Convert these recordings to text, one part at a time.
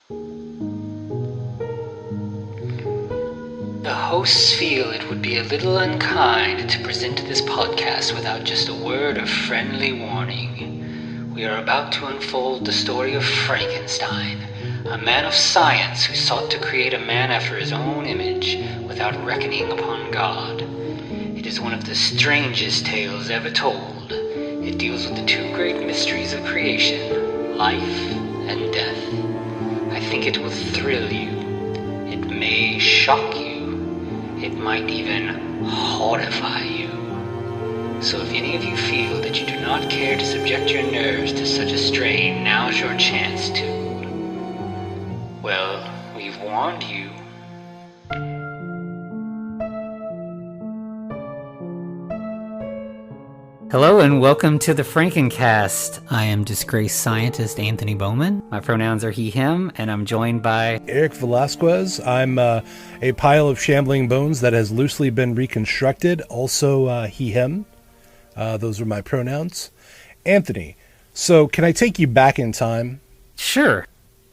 The hosts feel it would be a little unkind to present this podcast without just a word of friendly warning. We are about to unfold the story of Frankenstein, a man of science who sought to create a man after his own image without reckoning upon God. It is one of the strangest tales ever told. It deals with the two great mysteries of creation, life and death. I think it will thrill you. It may shock you. It might even horrify you. So if any of you feel that you do not care to subject your nerves to such a strain, now's your chance to. Well, we've warned you. Hello and welcome to the Frankencast. I am disgraced scientist Anthony Bowman. My pronouns are he, him, and I'm joined by Eric Velazquez. I'm a pile of shambling bones that has loosely been reconstructed. Also he, him. Those are my pronouns. Anthony, so can I take you back in time? Sure.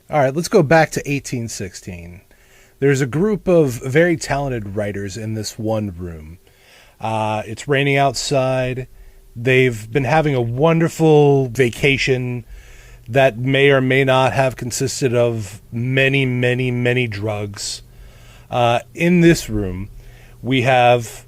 All right, let's go back to 1816. There's a group of very talented writers in this one room. It's raining outside. They've been having a wonderful vacation that may or may not have consisted of many, many, many drugs. In this room, we have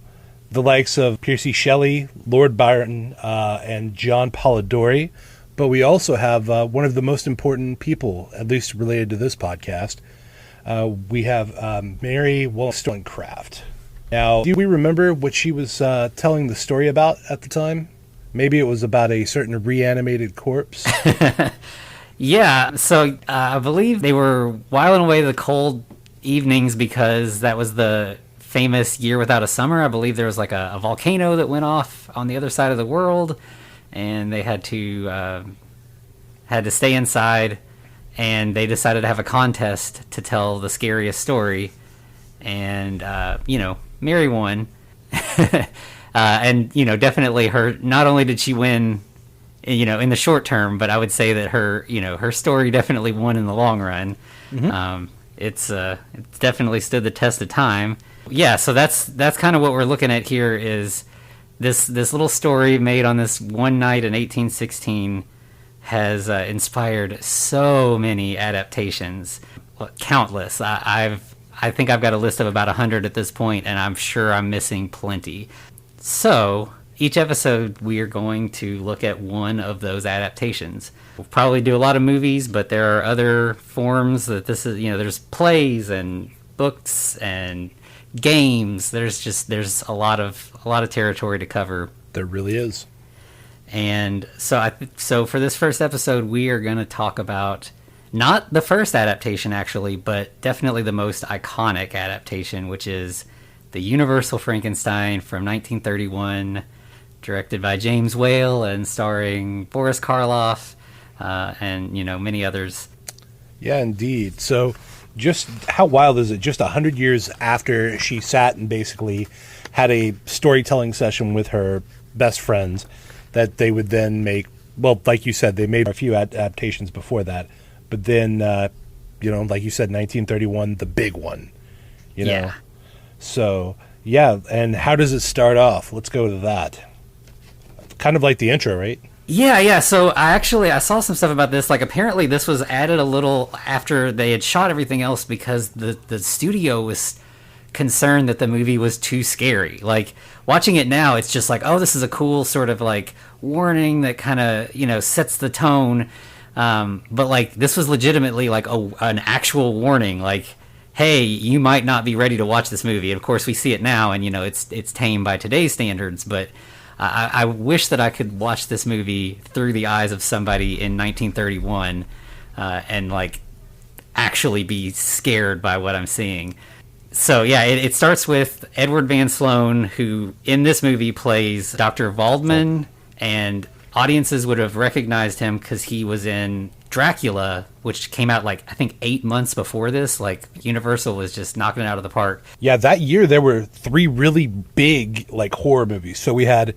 the likes of Percy Shelley, Lord Byron, and John Polidori, but we also have one of the most important people, at least related to this podcast. We have Mary Wollstonecraft. Now, do we remember what she was telling the story about at the time? Maybe it was about a certain reanimated corpse. Yeah, so I believe they were whiling away the cold evenings because that was the famous Year Without a Summer. I believe there was like a volcano that went off on the other side of the world, and they had to stay inside, and they decided to have a contest to tell the scariest story, and Mary won. And, definitely not only did she win, in the short term, but I would say that her story definitely won in the long run. Mm-hmm. It's definitely stood the test of time. Yeah. So that's kind of what we're looking at here is this little story made on this one night in 1816 has inspired so many adaptations, countless. I think I've got a list of about 100 at this point, and I'm sure I'm missing plenty. So, each episode we are going to look at one of those adaptations. We'll probably do a lot of movies, but there are other forms that this is, there's plays and books and games. There's a lot of territory to cover. There really is. And so for this first episode, we are going to talk about not the first adaptation actually, but definitely the most iconic adaptation, which is the Universal Frankenstein from 1931, directed by James Whale and starring Boris Karloff and many others. Yeah, indeed. So just how wild is it? Just 100 years after she sat and basically had a storytelling session with her best friends that they would then make, well, like you said, they made a few adaptations before that. But then, like you said, 1931, the big one, Yeah. So, yeah, and how does it start off? Let's go to that. Kind of like the intro, right? Yeah. So I saw some stuff about this. Like, apparently this was added a little after they had shot everything else because the studio was concerned that the movie was too scary. Like, watching it now, it's just like, oh, this is a cool sort of, like, warning that kind of, sets the tone. But, like, this was legitimately, like, an actual warning, like, hey, you might not be ready to watch this movie. And of course, we see it now, and it's tame by today's standards. But I wish that I could watch this movie through the eyes of somebody in 1931 and like actually be scared by what I'm seeing. So yeah, it starts with Edward Van Sloan, who in this movie plays Dr. Waldman, and audiences would have recognized him because he was in Dracula, which came out like I think 8 months before this. Like, Universal was just knocking it out of the park. Yeah, that year there were 3 really big like horror movies. So we had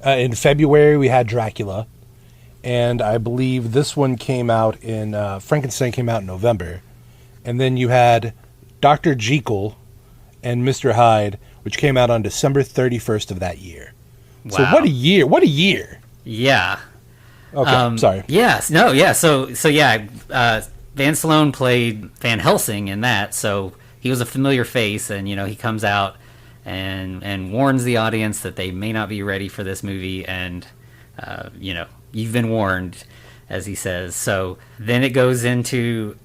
in February we had Dracula, and I believe this one came out in Frankenstein came out in November, And then you had Dr. Jekyll and Mr. Hyde, which came out on December 31st of that year. Wow. So what a year. What a year. Yeah. Okay, sorry. Yes. No, yeah. So yeah, Van Sloan played Van Helsing in that, so he was a familiar face, and, he comes out and warns the audience that they may not be ready for this movie, and, you've been warned, as he says. So then it goes into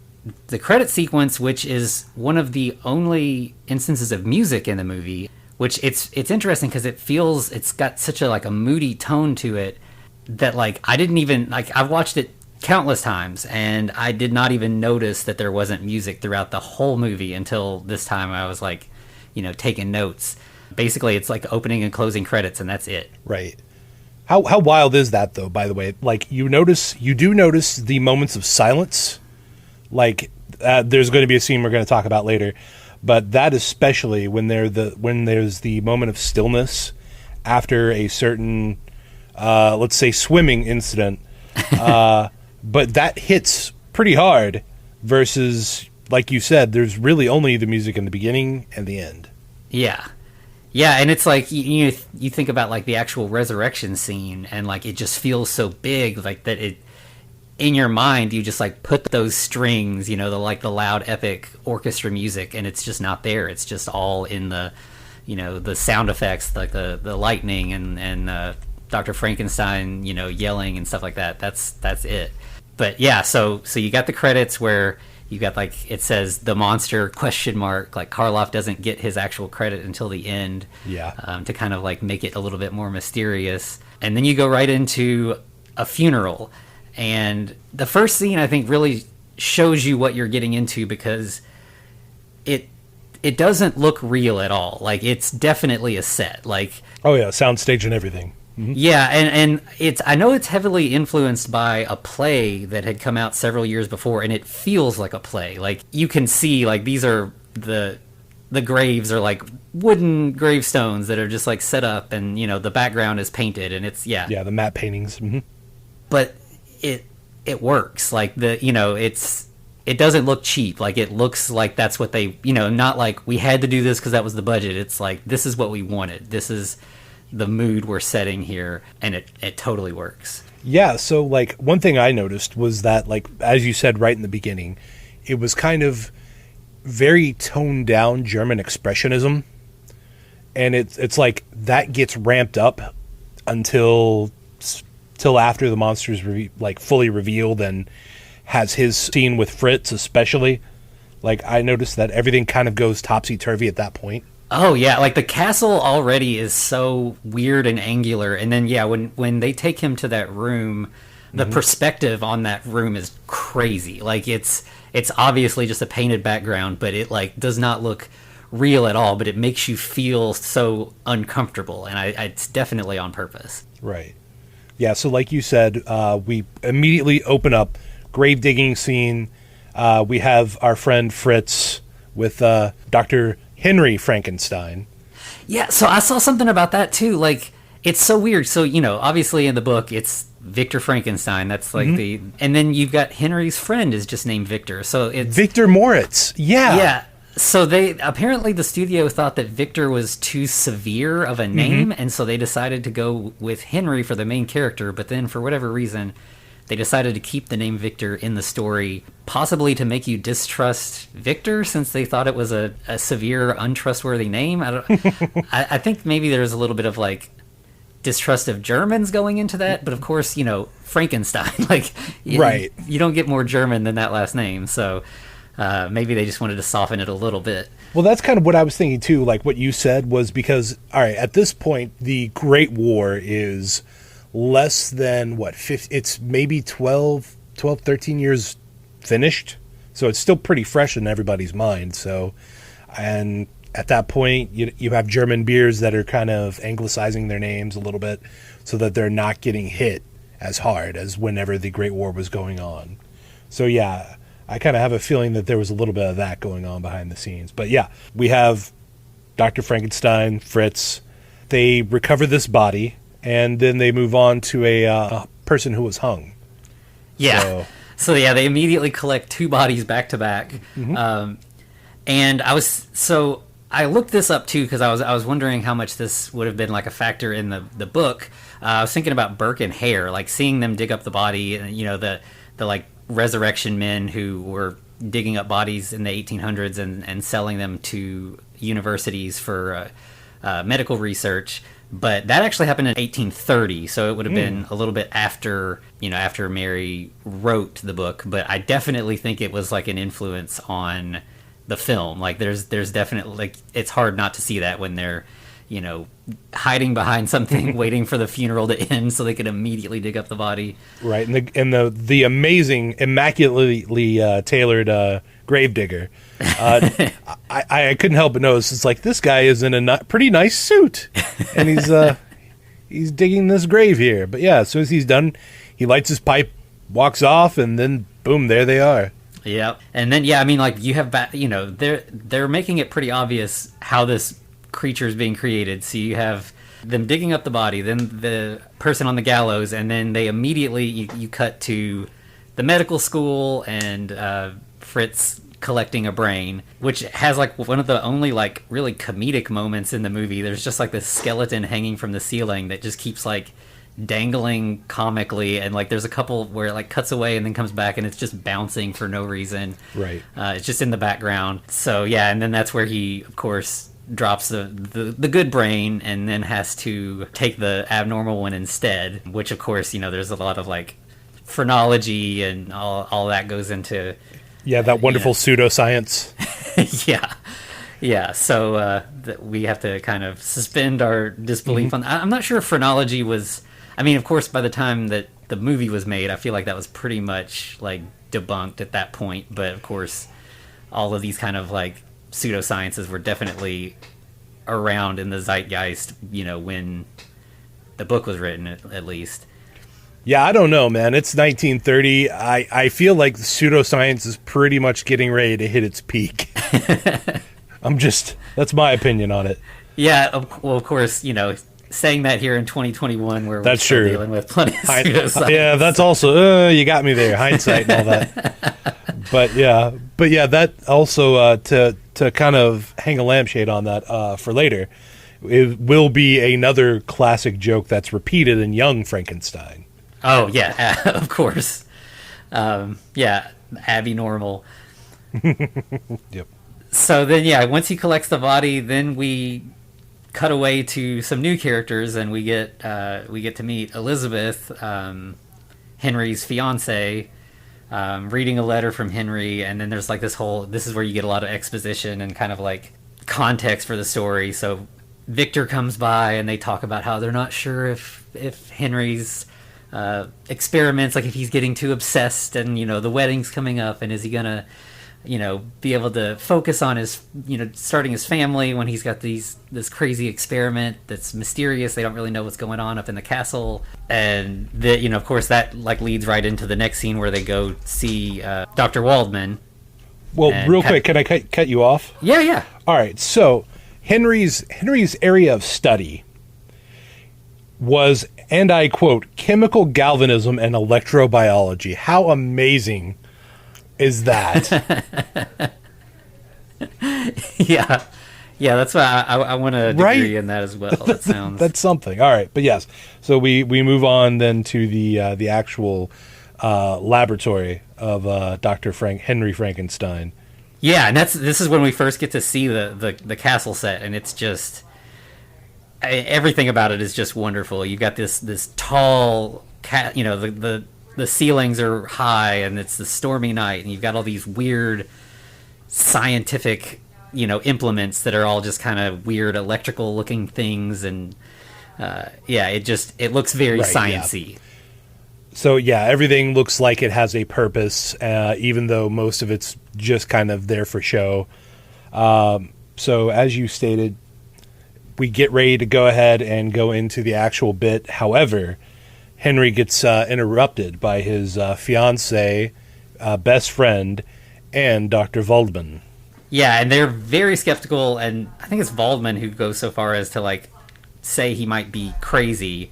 the credit sequence, which is one of the only instances of music in the movie, which it's interesting because it's got such a moody tone to it that I didn't even, I've watched it countless times and I did not even notice that there wasn't music throughout the whole movie until this time. I was taking notes. Basically it's opening and closing credits and that's it. Right. How wild is that though, by the way? You do notice the moments of silence. There's going to be a scene we're going to talk about later, but that especially when there's the moment of stillness after a certain let's say swimming incident, but that hits pretty hard versus, like you said, there's really only the music in the beginning and the end. Yeah. Yeah, and it's you think about the actual resurrection scene and it just feels so big that it, in your mind you just put those strings, the loud epic orchestra music, and it's just not there. It's just all in the the sound effects, the lightning and Dr. Frankenstein, yelling and stuff like that. That's it. But yeah, so you got the credits where you got it says the monster ? Karloff doesn't get his actual credit until the end. Yeah. To kind of make it a little bit more mysterious. And then you go right into a funeral. And the first scene I think really shows you what you're getting into because it doesn't look real at all. It's definitely a set. Oh yeah, soundstage and everything. Mm-hmm. Yeah, and I know it's heavily influenced by a play that had come out several years before, and it feels like a play. You can see these are the graves are wooden gravestones that are just set up, and the background is painted, and it's the matte paintings. Mm-hmm. But it works. It doesn't look cheap. It looks like that's what they, not we had to do this because that was the budget. It's this is what we wanted. This is the mood we're setting here, and it totally works. Yeah, so one thing I noticed was that as you said right in the beginning, it was kind of very toned down German expressionism, and it's that gets ramped up until after the monster's fully revealed and has his scene with Fritz especially. I noticed that everything kind of goes topsy-turvy at that point. Oh yeah, the castle already is so weird and angular, and then when they take him to that room, the mm-hmm. perspective on that room is crazy. It's obviously just a painted background, but it does not look real at all, but it makes you feel so uncomfortable, and it's definitely on purpose. Right. Yeah, so like you said, we immediately open up, grave digging scene. We have our friend Fritz with Dr. Henry Frankenstein. Yeah, so I saw something about that too. It's so weird. So, obviously in the book it's Victor Frankenstein. That's mm-hmm. and then you've got Henry's friend is just named Victor. So it's Victor Moritz. Yeah. Yeah. So apparently the studio thought that Victor was too severe of a name, mm-hmm. and so they decided to go with Henry for the main character, but then for whatever reason they decided to keep the name Victor in the story, possibly to make you distrust Victor, since they thought it was a severe, untrustworthy name. I think maybe there's a little bit of distrust of Germans going into that, but of course, Frankenstein, right. You don't get more German than that last name, so maybe they just wanted to soften it a little bit. Well, that's kind of what I was thinking too, what you said was because, all right, at this point, the Great War is less than, it's maybe 12, 13 years finished, so it's still pretty fresh in everybody's mind. So, and at that point, you have German beers that are kind of anglicizing their names a little bit so that they're not getting hit as hard as whenever the Great War was going on. So yeah, I kind of have a feeling that there was a little bit of that going on behind the scenes. But yeah, we have Dr. Frankenstein, Fritz. They recover this body, and then they move on to a person who was hung. Yeah. So yeah, they immediately collect two bodies back to back. And I looked this up too because I was wondering how much this would have been like a factor in the book. I was thinking about Burke and Hare, like seeing them dig up the body, and the like resurrection men who were digging up bodies in the 1800s and selling them to universities for medical research. But that actually happened in 1830, so it would have been a little bit after Mary wrote the book. But I definitely think it was like an influence on the film. Like there's definitely, like, it's hard not to see that when they're hiding behind something waiting for the funeral to end so they could immediately dig up the body. Right, and the amazing, immaculately tailored gravedigger. I couldn't help but notice, it's like, this guy is in a pretty nice suit, and he's digging this grave here. But yeah, as soon as he's done, he lights his pipe, walks off, and then boom, there they are. Yeah, and then I mean, like, you have they're making it pretty obvious how this creature is being created. So you have them digging up the body, then the person on the gallows, and then they immediately you cut to the medical school and Fritz collecting a brain, which has like one of the only like really comedic moments in the movie. There's just like this skeleton hanging from the ceiling that just keeps like dangling comically, and like there's a couple where it like cuts away and then comes back and it's just bouncing for no reason. Right. It's just in the background. So yeah, and then that's where he of course drops the good brain and then has to take the abnormal one instead, which of course there's a lot of like phrenology and all that goes into that wonderful pseudoscience. So we have to kind of suspend our disbelief on. I'm not sure if phrenology was, I mean, of course by the time that the movie was made, I feel like that was pretty much like debunked at that point, but of course all of these kind of like pseudosciences were definitely around in the zeitgeist, when the book was written, at least. Yeah, I don't know, man. It's 1930. I feel like pseudoscience is pretty much getting ready to hit its peak. That's my opinion on it. Yeah, well, of course, saying that here in 2021, where we're still dealing with plenty of pseudoscience. Yeah, that's also, you got me there, hindsight and all that. But yeah, that also, to kind of hang a lampshade on that for later, it will be another classic joke that's repeated in Young Frankenstein. Oh, yeah, of course. Abby Normal. Yep. So then, once he collects the body, then we cut away to some new characters, and we get to meet Elizabeth, Henry's fiance, reading a letter from Henry, and then there's like this is where you get a lot of exposition and kind of like context for the story. So Victor comes by, and they talk about how they're not sure if Henry's experiments, like if he's getting too obsessed, and the wedding's coming up, and is he gonna be able to focus on his starting his family when he's got this crazy experiment that's mysterious. They don't really know what's going on up in the castle, and of course that like leads right into the next scene where they go see Dr. Waldman. Well, real quick, can I cut you off? Yeah. All right, so Henry's area of study was, and I quote, chemical galvanism and electrobiology. How amazing is that? Yeah, that's why I want a degree in that as well. That sounds that's something. All right, but yes, so we move on then to the actual laboratory of Dr. Henry Frankenstein. Yeah, and this is when we first get to see the castle set, and it's just everything about it is just wonderful. You've got this tall the ceilings are high, and it's the stormy night, and you've got all these weird scientific implements that are all just kind of weird electrical looking things, and it looks very sciencey. Yeah. So yeah, everything looks like it has a purpose, even though most of it's just kind of there for show. So as you stated, we get ready to go ahead and go into the actual bit. However, Henry gets interrupted by his fiancée, best friend, and Dr. Waldman. Yeah, and they're very skeptical, and I think it's Waldman who goes so far as to like say he might be crazy,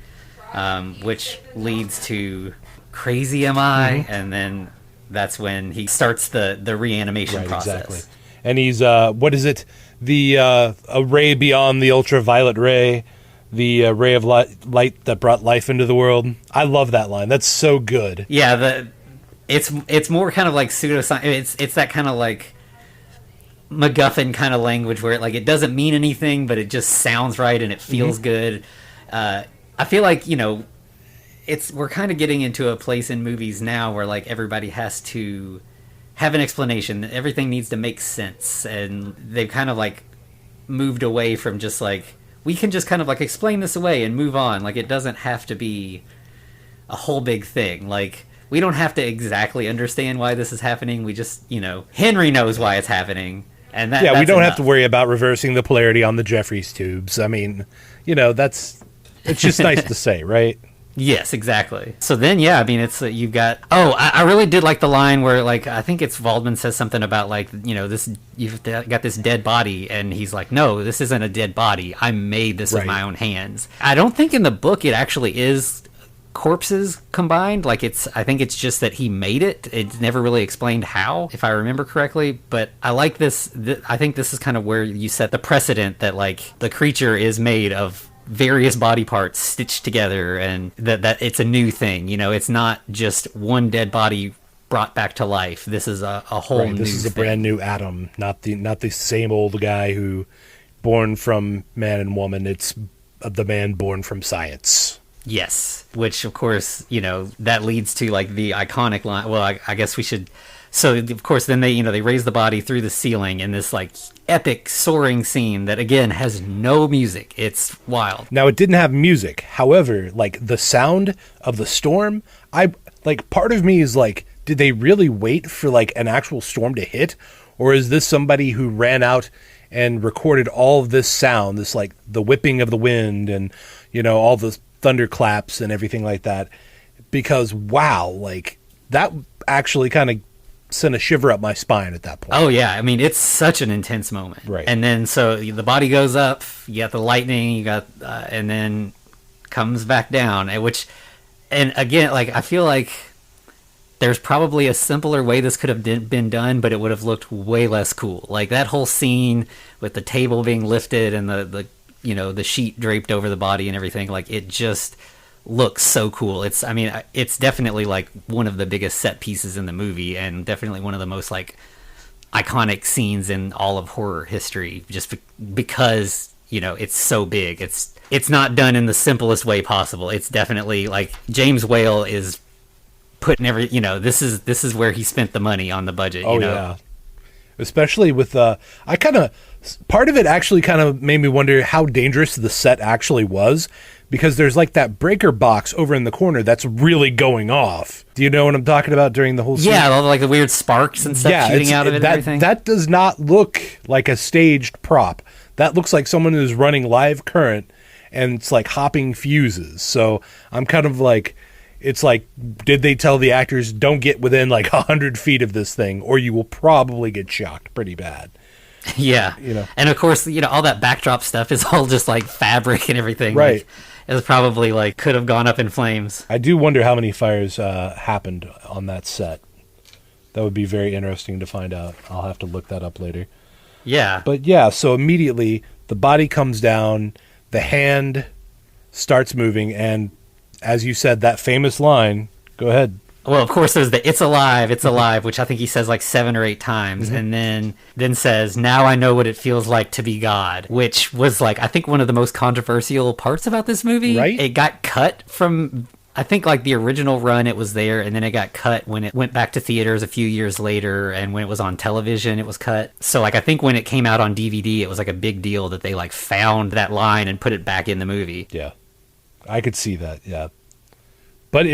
which leads to "crazy am I?" And then that's when he starts the reanimation Right, process. exactly. And he's, what is it? The a ray beyond the ultraviolet ray, the ray of light that brought life into the world. I love that line. That's so good. Yeah, it's more kind of like pseudoscience. It's that kind of like MacGuffin kind of language where it doesn't mean anything, but it just sounds right and it feels good. I feel like, we're kind of getting into a place in movies now where like everybody has to have an explanation. Everything needs to make sense, and they've kind of like moved away from just like, we can just kind of like explain this away and move on. Like, it doesn't have to be a whole big thing. Like, we don't have to exactly understand why this is happening. We just, Henry knows why it's happening. And we don't have to worry about reversing the polarity on the Jeffries tubes. I mean, it's just nice to say, right? Yes, exactly. So then, yeah, I mean, it's you've got. Oh, I really did like the line where, like, I think it's Waldman says something about like, this, you've got this dead body, and he's like, no, this isn't a dead body. I made this with my own hands. I don't think in the book it actually is corpses combined. Like, I think it's just that he made it. It's never really explained how, if I remember correctly. But I like this. I think this is kind of where you set the precedent that like the creature is made of various body parts stitched together, and that it's a new thing. It's not just one dead body brought back to life. This is a whole new This is a thing. brand new Adam, not the same old guy who born from man and woman. It's the man born from science. Yes, which of course, that leads to like the iconic line. Well, I guess we should. So of course, then they raise the body through the ceiling in this like epic soaring scene that again has no music. It's wild. Now, it didn't have music. However, like the sound of the storm, part of me is like, did they really wait for like an actual storm to hit, or is this somebody who ran out and recorded all of this sound, this like the whipping of the wind and all the thunderclaps and everything like that? Because wow, like that actually kind of sent a shiver up my spine at that point. Oh yeah, I mean, it's such an intense moment. Right. And then so the body goes up, you got the lightning, you got and then comes back down, and again, like, I feel like there's probably a simpler way this could have been done, but it would have looked way less cool. Like that whole scene with the table being lifted and the sheet draped over the body and everything, like it just looks so cool. It's definitely like one of the biggest set pieces in the movie, and definitely one of the most like iconic scenes in all of horror history, just because it's so big. It's not done in the simplest way possible. It's definitely like James Whale is putting this is where he spent the money on the budget. Yeah, especially with part of it actually kind of made me wonder how dangerous the set actually was, because there's like that breaker box over in the corner that's really going off. Do you know what I'm talking about during the whole scene? Yeah, all like the weird sparks and stuff shooting out of it and everything. That does not look like a staged prop. That looks like someone who's running live current, and it's like hopping fuses. So I'm kind of like, it's like, did they tell the actors, don't get within like 100 feet of this thing, or you will probably get shocked pretty bad? Yeah. And of course, all that backdrop stuff is all just like fabric and everything. Right. Like, it's probably like could have gone up in flames. I do wonder how many fires happened on that set. That would be very interesting to find out. I'll have to look that up later. Yeah. But yeah, so immediately the body comes down, the hand starts moving, and as you said, that famous line, go ahead. Well, of course, there's the "It's alive, it's alive," which I think he says like 7 or 8 times, and then says, "Now I know what it feels like to be God," which was like, I think, one of the most controversial parts about this movie. Right? It got cut from, I think, like the original run, it was there, and then it got cut when it went back to theaters a few years later, and when it was on television, it was cut. So, like, I think when it came out on DVD, it was like a big deal that they like found that line and put it back in the movie. Yeah, I could see that. Yeah, but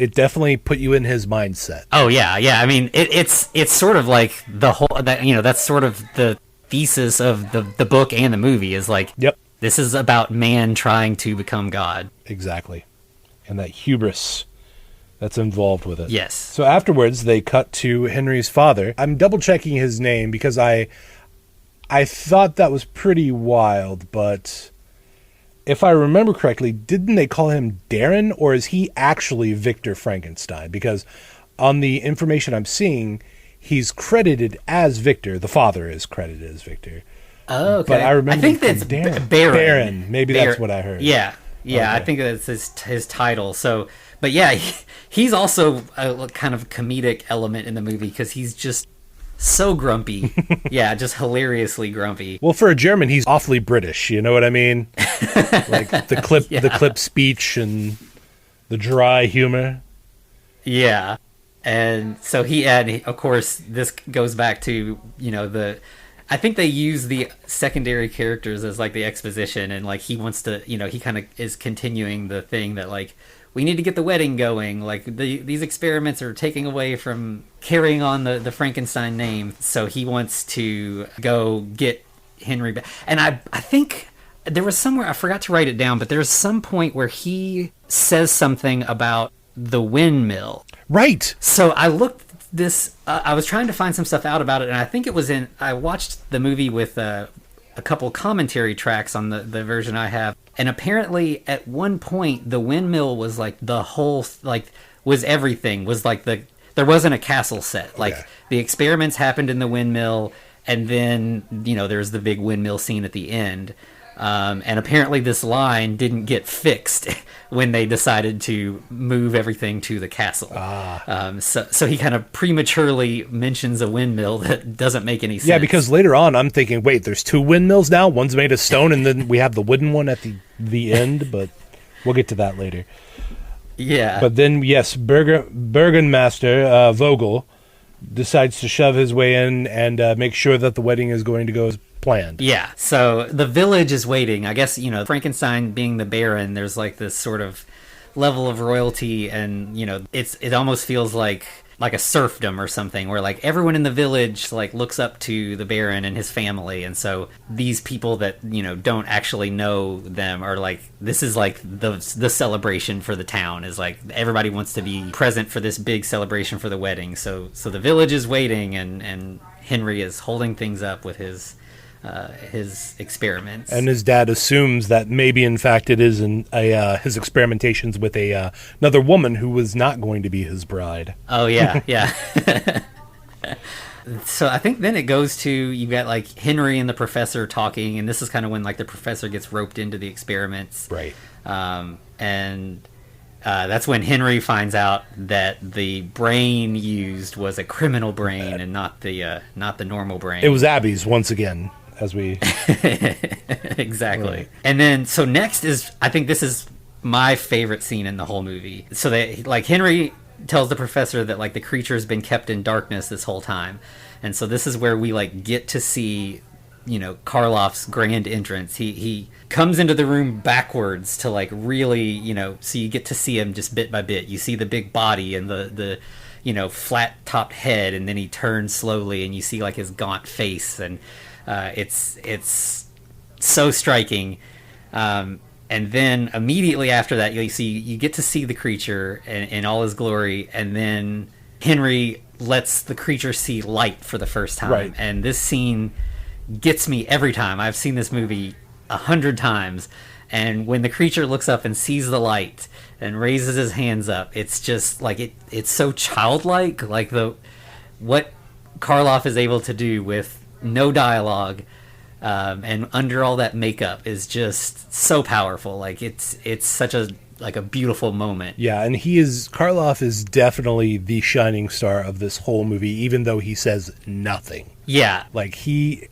it definitely put you in his mindset. Oh yeah. I mean, it's sort of like the whole that that's sort of the thesis of the book and the movie is like, yep, this is about man trying to become God. Exactly, and that hubris that's involved with it. Yes. So afterwards, they cut to Henry's father. I'm double checking his name because I thought that was pretty wild, but if I remember correctly, didn't they call him Darren, or is he actually Victor Frankenstein? Because on the information I'm seeing, he's credited as Victor. The father is credited as Victor. Oh, okay. But I remember think that's Baron. Baron. Maybe that's what I heard. Yeah. Okay. I think that's his title. So, but yeah, he's also a kind of comedic element in the movie because he's just so grumpy. Yeah, just hilariously grumpy. Well, for a German, he's awfully British. You know what I mean? Like the clip speech and the dry humor. Yeah. And so of course, this goes back to, I think they use the secondary characters as like the exposition, and like he wants to, he kind of is continuing the thing that like, we need to get the wedding going. Like these experiments are taking away from carrying on the Frankenstein name. So he wants to go get Henry back. And I think there was somewhere, I forgot to write it down, but there's some point where he says something about the windmill. Right. So I looked this, I was trying to find some stuff out about it, and I think it was I watched the movie with a couple commentary tracks on the version I have. And apparently at one point, the windmill was like the whole, like, was everything. Was like there wasn't a castle set. Like, the experiments happened in the windmill, and then, there's the big windmill scene at the end. And apparently this line didn't get fixed when they decided to move everything to the castle. So he kind of prematurely mentions a windmill that doesn't make any sense. Yeah, because later on I'm thinking, wait, there's two windmills now? One's made of stone and then we have the wooden one at the end, but we'll get to that later. Yeah. But then, yes, Burgenmaster Vogel decides to shove his way in and make sure that the wedding is going to go as planned. Yeah. So the village is waiting. I guess, Frankenstein being the Baron, there's like this sort of level of royalty, and, it almost feels like a serfdom or something, where like everyone in the village like looks up to the Baron and his family. And so these people that, don't actually know them are like, this is like the celebration for the town, is like everybody wants to be present for this big celebration for the wedding. So the village is waiting, and Henry is holding things up with his experiments, and his dad assumes that maybe in fact it is his experimentations with another woman who was not going to be his bride. Oh yeah. So I think then it goes to, you've got like Henry and the professor talking, and this is kind of when like the professor gets roped into the experiments, right? And that's when Henry finds out that the brain used was a criminal brain and not the normal brain. It was Abby's once again. As we exactly. Right. And then so next is, I think this is my favorite scene in the whole movie. So they like, Henry tells the professor that like the creature's been kept in darkness this whole time, and so this is where we like get to see, Karloff's grand entrance. He comes into the room backwards to like really, so you get to see him just bit by bit. You see the big body and the flat topped head, and then he turns slowly and you see like his gaunt face, and it's so striking. And then immediately after that, you get to see the creature in all his glory, and then Henry lets the creature see light for the first time. Right. And this scene gets me every time. I've seen this movie 100 times, and when the creature looks up and sees the light and raises his hands up, it's just like it's so childlike, like what Karloff is able to do with no dialogue, and under all that makeup is just so powerful. Like it's such a beautiful moment. Yeah, and Karloff is definitely the shining star of this whole movie, even though he says nothing. Yeah. Like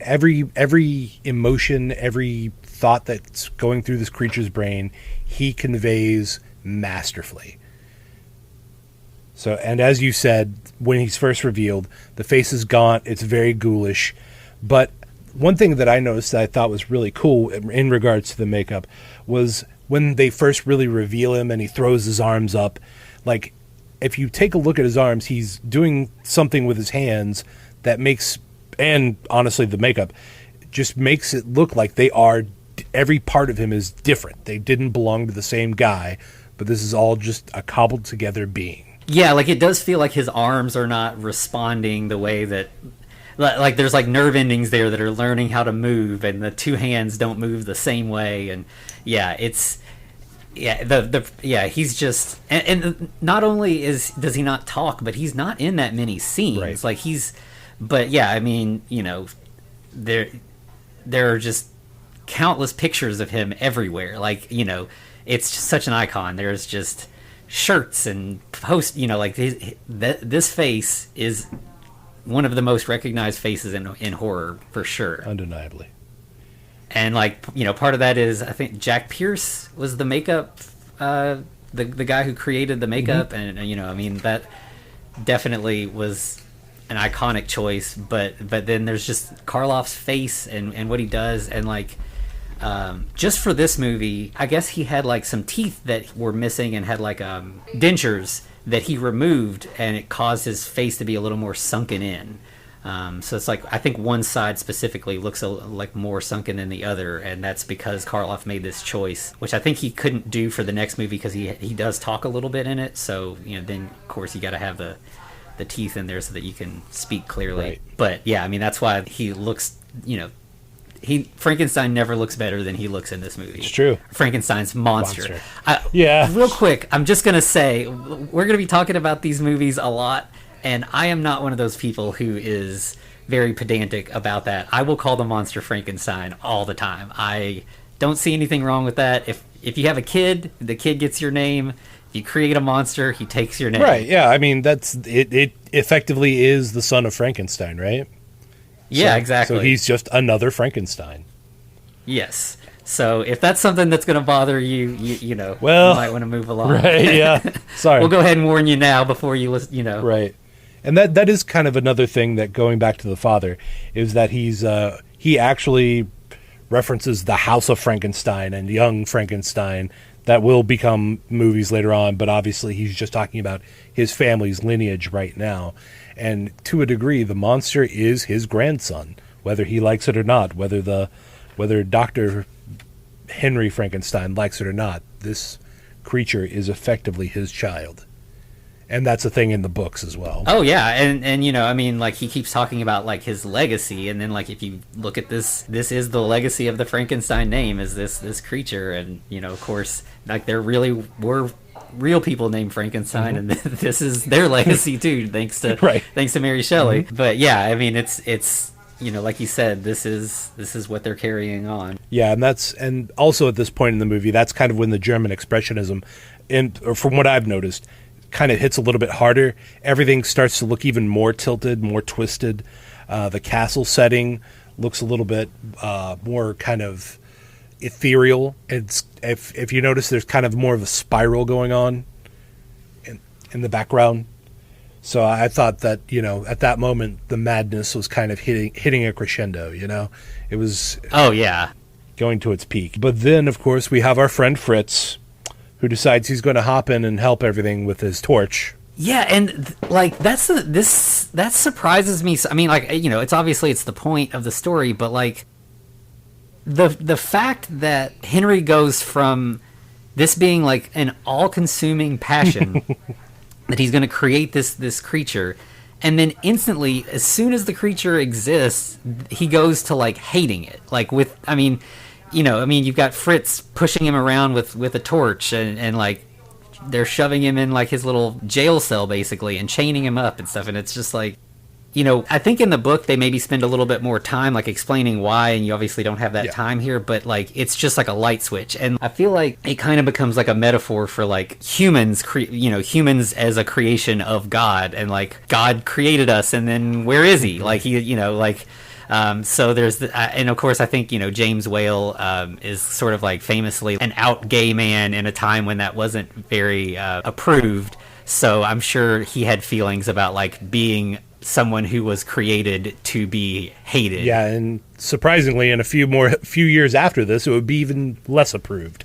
every emotion, every thought that's going through this creature's brain, he conveys masterfully. So, and as you said, when he's first revealed, the face is gaunt, it's very ghoulish. But one thing that I noticed that I thought was really cool in regards to the makeup was when they first really reveal him and he throws his arms up. Like, if you take a look at his arms, he's doing something with his hands that makes, and honestly the makeup just makes it look like every part of him is different. They didn't belong to the same guy, but this is all just a cobbled together being. Yeah, like it does feel like his arms are not responding the way that, like there's like nerve endings there that are learning how to move, and the two hands don't move the same way. And yeah, Yeah, he's just, and not only does he not talk, but he's not in that many scenes. Right. Like but yeah, I mean, there are just countless pictures of him everywhere. Like, it's just such an icon. There's just shirts and like this face is one of the most recognized faces in horror for sure. Undeniably. And like, part of that is I think Jack Pierce was the makeup, the guy who created the makeup, and I mean that definitely was an iconic choice. But then there's just Karloff's face and what he does, and like just for this movie, I guess he had like some teeth that were missing and had like dentures that he removed, and it caused his face to be a little more sunken in. So it's like, I think one side specifically looks like more sunken than the other, and that's because Karloff made this choice, which I think he couldn't do for the next movie because he does talk a little bit in it. So then of course you got to have the teeth in there so that you can speak clearly. Right. But yeah, I mean that's why he looks, Frankenstein never looks better than he looks in this movie. It's true. Frankenstein's monster. Yeah. Real quick, I'm just gonna say we're gonna be talking about these movies a lot. And I am not one of those people who is very pedantic about that. I will call the monster Frankenstein all the time. I don't see anything wrong with that. If you have a kid, the kid gets your name. If you create a monster, he takes your name. Right, yeah. I mean, that's it. It effectively is the son of Frankenstein, right? Yeah, exactly. So he's just another Frankenstein. Yes. So if that's something that's going to bother you, you might want to move along. Right, yeah. Sorry. We'll go ahead and warn you now before you listen, Right. And that is kind of another thing that, going back to the father, is that he actually references the House of Frankenstein and Young Frankenstein that will become movies later on, but obviously he's just talking about his family's lineage right now. And to a degree, the monster is his grandson, whether he likes it or not, whether Dr. Henry Frankenstein likes it or not. This creature is effectively his child. And that's a thing in the books as well. Oh yeah, and I mean, like, he keeps talking about like his legacy, and then like if you look at this is the legacy of the Frankenstein name, is this creature, and of course, like, there really were real people named Frankenstein, and this is their legacy too, thanks to Mary Shelley. But yeah, I mean, it's like you said, this is what they're carrying on. Yeah, and also at this point in the movie, that's kind of when the German expressionism, or from what I've noticed, kind of hits a little bit harder. Everything starts to look even more tilted, more twisted. The castle setting looks a little bit more kind of ethereal. It's if you notice, there's kind of more of a spiral going on in the background. So I thought that at that moment the madness was kind of hitting a crescendo. It was going to its peak. But then of course we have our friend Fritz, who decides he's going to hop in and help everything with his torch. Yeah, and like that surprises me. I mean, like, it's obviously it's the point of the story, but like the fact that Henry goes from this being like an all-consuming passion that he's going to create this creature, and then instantly, as soon as the creature exists, he goes to like hating it. Like you've got Fritz pushing him around with a torch, and like they're shoving him in like his little jail cell basically and chaining him up and stuff. And it's just like, I think in the book they maybe spend a little bit more time like explaining why, and you obviously don't have that time here, but like it's just like a light switch. And I feel like it kind of becomes like a metaphor for like humans, humans as a creation of God, and like God created us, and then where is he? Like so there's and of course I think James Whale is sort of like famously an out gay man in a time when that wasn't very approved, so I'm sure he had feelings about like being someone who was created to be hated. Yeah, and surprisingly in a few years after this it would be even less approved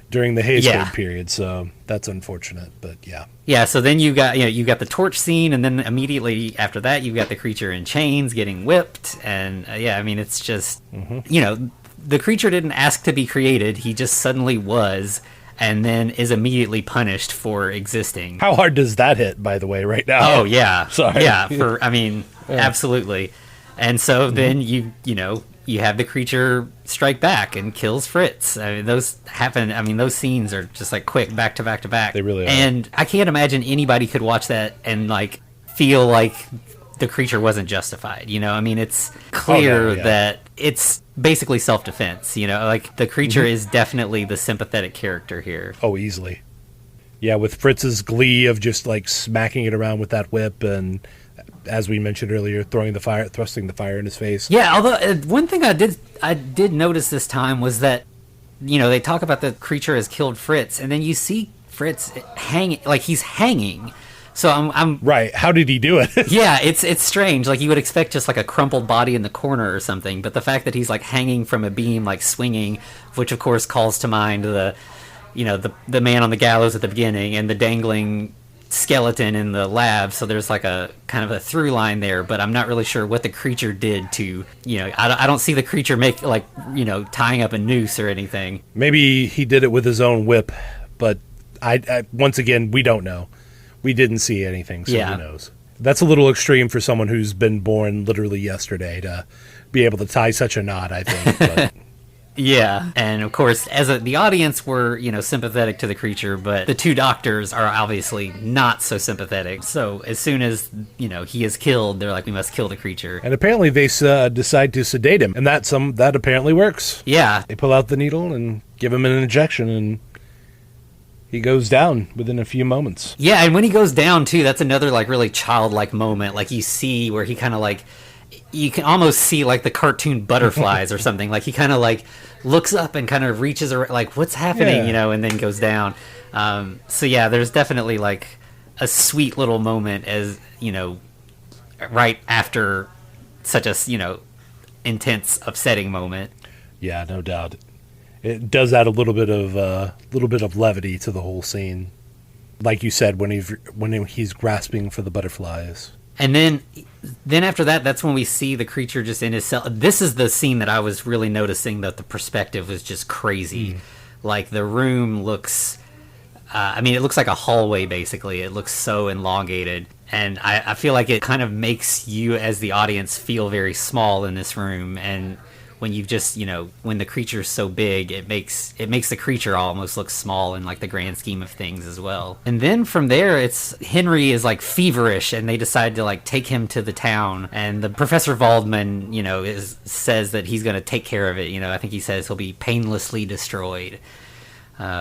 during the Hays Code period, so that's unfortunate, but yeah. Yeah, so then you got the torch scene, and then immediately after that you've got the creature in chains getting whipped, and I mean it's just the creature didn't ask to be created, he just suddenly was, and then is immediately punished for existing. How hard does that hit, by the way, right now? Oh yeah. Sorry. Yeah, absolutely. And so then you you have the creature strike back and kills Fritz. I mean, those happen. I mean, those scenes are just like quick, back to back to back. They really are. And I can't imagine anybody could watch that and like feel like the creature wasn't justified. You know, I mean, it's clear that it's basically self-defense. You know, like the creature is definitely the sympathetic character here. Oh, easily. Yeah, with Fritz's glee of just like smacking it around with that whip, and as we mentioned earlier, thrusting the fire in his face. Yeah, although one thing I did notice this time was that, you know, they talk about the creature has killed Fritz, and then you see Fritz hanging, like he's hanging. So I'm right. How did he do it? Yeah, it's strange. Like you would expect just like a crumpled body in the corner or something, but the fact that he's like hanging from a beam, like swinging, which of course calls to mind the, you know, the man on the gallows at the beginning and the dangling skeleton in the lab. So there's like a kind of a through line there, but I'm not really sure what the creature did to, you know, I don't see the creature make like, you know, tying up a noose or anything. Maybe he did it with his own whip, but I once again, we don't know. We didn't see anything, so who knows? That's a little extreme for someone who's been born literally yesterday to be able to tie such a knot, I think. But. Yeah, and of course, the audience were, you know, sympathetic to the creature, but the two doctors are obviously not so sympathetic. So as soon as, you know, he is killed, they're like, we must kill the creature. And apparently they decide to sedate him, and that apparently works. Yeah. They pull out the needle and give him an injection, and he goes down within a few moments. Yeah, and when he goes down, too, that's another, like, really childlike moment. Like, you see where he kind of, like, you can almost see, like, the cartoon butterflies or something. Like, he kind of, like, looks up and kind of reaches, like, what's happening, you know, and then goes down. So, yeah, there's definitely, like, a sweet little moment as, you know, right after such a, you know, intense, upsetting moment. Yeah, no doubt. It does add a little bit of levity to the whole scene, like you said, when he's grasping for the butterflies. And then after that, that's when we see the creature just in his cell. This is the scene that I was really noticing that the perspective was just crazy. Like the room looks, I mean, it looks like a hallway basically. It looks so elongated, and I feel like it kind of makes you as the audience feel very small in this room. And when you just, you know, when the creature's so big, it makes the creature almost look small in like the grand scheme of things as well. And then from there, it's Henry is like feverish, and they decide to like take him to the town. And the Professor Waldman, you know, says that he's going to take care of it. You know, I think he says he'll be painlessly destroyed,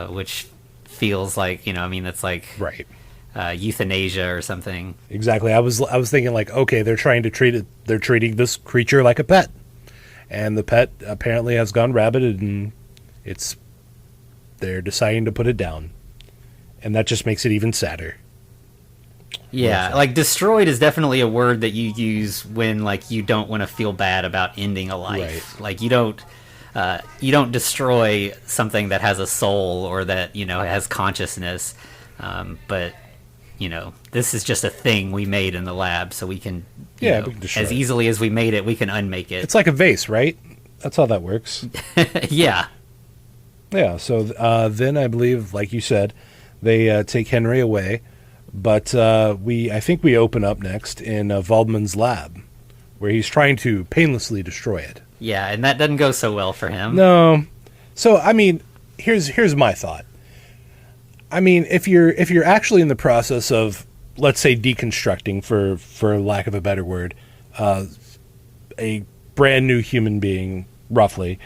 which feels like, you know, I mean, that's like right. Euthanasia or something. Exactly. I was thinking like, okay, they're treating this creature like a pet. And the pet apparently has gone rabid, and they're deciding to put it down. And that just makes it even sadder. Yeah, like destroyed is definitely a word that you use when like you don't want to feel bad about ending a life. Right. Like you don't destroy something that has a soul or that, you know, has consciousness. But you know, this is just a thing we made in the lab, so we can, you know, as easily as we made it, we can unmake it. It's like a vase, right? That's how that works. Yeah. Yeah, so then I believe, like you said, they take Henry away, but I think we open up next in Waldman's lab, where he's trying to painlessly destroy it. Yeah, and that doesn't go so well for him. No. So, I mean, here's my thought. I mean, if you're actually in the process of, let's say, deconstructing, for lack of a better word, a brand new human being, roughly,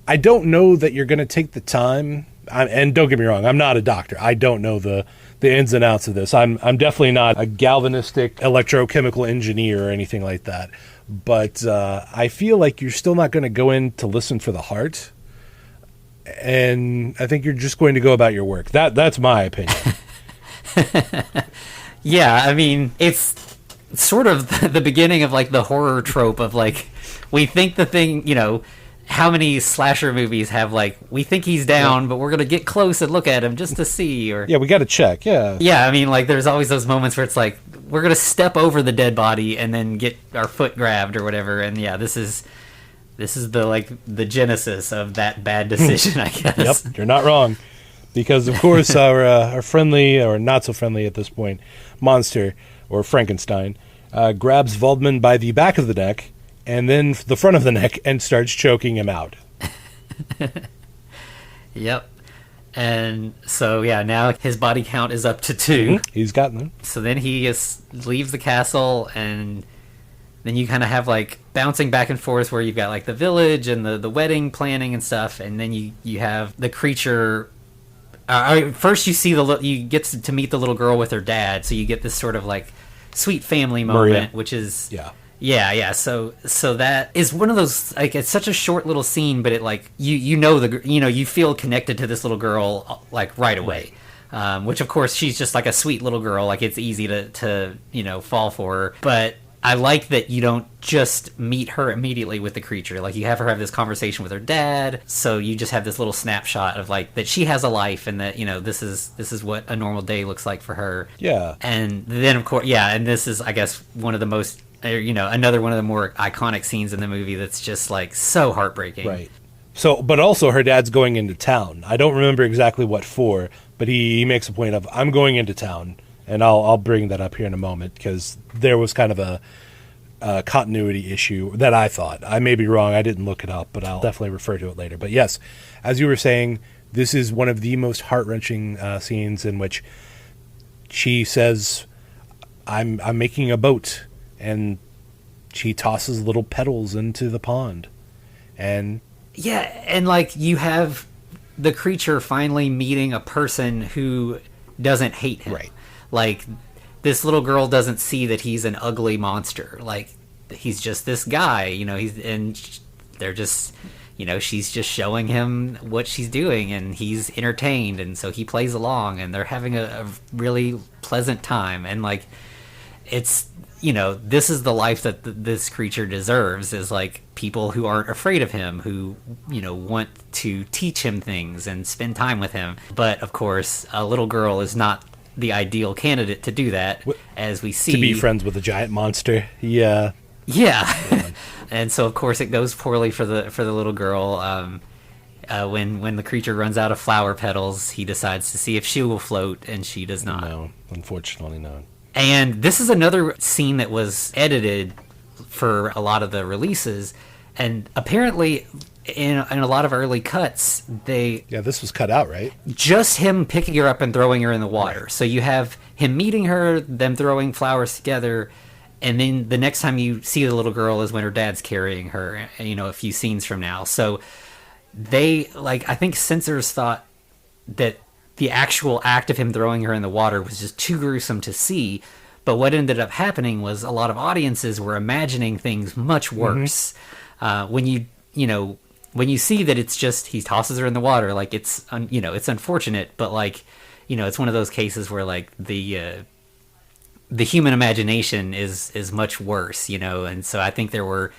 I don't know that you're going to take the time. And don't get me wrong, I'm not a doctor. I don't know the ins and outs of this. I'm definitely not a galvanistic electrochemical engineer or anything like that. But I feel like you're still not going to go in to listen for the heart. And I think you're just going to go about your work. That's my opinion. Yeah, I mean, it's sort of the beginning of like the horror trope of like, we think the thing, you know, how many slasher movies have like, we think he's down, but we're going to get close and look at him just to see. Or yeah, we got to check. Yeah. Yeah, I mean, like there's always those moments where it's like, we're going to step over the dead body and then get our foot grabbed or whatever. And yeah, this is the genesis of that bad decision, I guess. Yep, you're not wrong. Because, of course, our friendly, or not so friendly at this point, monster, or Frankenstein, grabs Waldman by the back of the neck and then the front of the neck and starts choking him out. Yep. And so, yeah, now his body count is up to 2. He's gotten them. So then he leaves the castle, and then you kind of have, like, bouncing back and forth where you've got, like, the village and the wedding planning and stuff, and then you have the creature. First you see you get to meet the little girl with her dad, so you get this sort of, like, sweet family moment, Maria. which is... Yeah. So that is one of those, like, it's such a short little scene, but it, like, you feel connected to this little girl, like, right away. Which, of course, she's just, like, a sweet little girl. Like, it's easy to fall for her. But I like that you don't just meet her immediately with the creature. Like, you have her have this conversation with her dad, so you just have this little snapshot of, like, that she has a life, and that, this is what a normal day looks like for her. Yeah. And then, of course, and this is, I guess, one of the most... another one of the more iconic scenes in the movie that's just, like, so heartbreaking. Right. So, but also her dad's going into town. I don't remember exactly what for, but he makes a point of, I'm going into town, and I'll bring that up here in a moment, because there was kind of a continuity issue that I thought. I may be wrong. I didn't look it up, but I'll definitely refer to it later. But yes, as you were saying, this is one of the most heart-wrenching scenes in which she says, I'm making a boat. And she tosses little petals into the pond. And like, you have the creature finally meeting a person who doesn't hate him. Right. Like, this little girl doesn't see that he's an ugly monster. Like, he's just this guy, they're just, she's just showing him what she's doing, and he's entertained, and so he plays along, and they're having a really pleasant time. And, like, it's... this is the life that this creature deserves, is, like, people who aren't afraid of him, who, want to teach him things and spend time with him. But, of course, a little girl is not the ideal candidate to do that, as we see. To be friends with a giant monster. Yeah. Yeah. And so, of course, it goes poorly for the little girl. When the creature runs out of flower petals, he decides to see if she will float, and she does not. No, unfortunately not. And this is another scene that was edited for a lot of the releases, and apparently in a lot of early cuts, this was cut out, right? Just him picking her up and throwing her in the water. Right. So you have him meeting her, them throwing flowers together, and then the next time you see the little girl is when her dad's carrying her, a few scenes from now. So I think censors thought that the actual act of him throwing her in the water was just too gruesome to see. But what ended up happening was a lot of audiences were imagining things much worse. When you see that it's just he tosses her in the water, like, it's it's unfortunate, but, like, it's one of those cases where, like, the human imagination is much worse, and so I think there were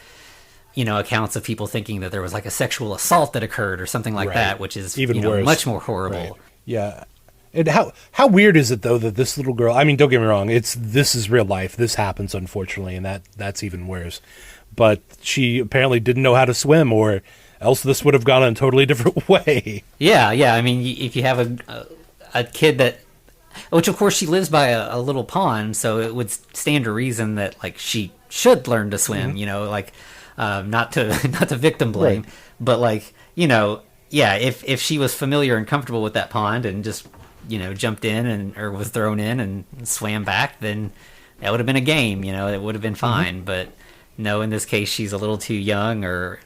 accounts of people thinking that there was, like, a sexual assault that occurred or something like that, which is even worse. Much more horrible. Right. Yeah. And how weird is it, though, that this little girl, I mean, don't get me wrong, this is real life. This happens, unfortunately, and that's even worse. But she apparently didn't know how to swim, or else this would have gone in a totally different way. Yeah. I mean, if you have a kid that, which, of course, she lives by a little pond, so it would stand to reason that, like, she should learn to swim, like, not to victim blame, right. But, like, if she was familiar and comfortable with that pond and just, jumped in or was thrown in and swam back, then that would have been a game, it would have been fine. But no, in this case, she's a little too young or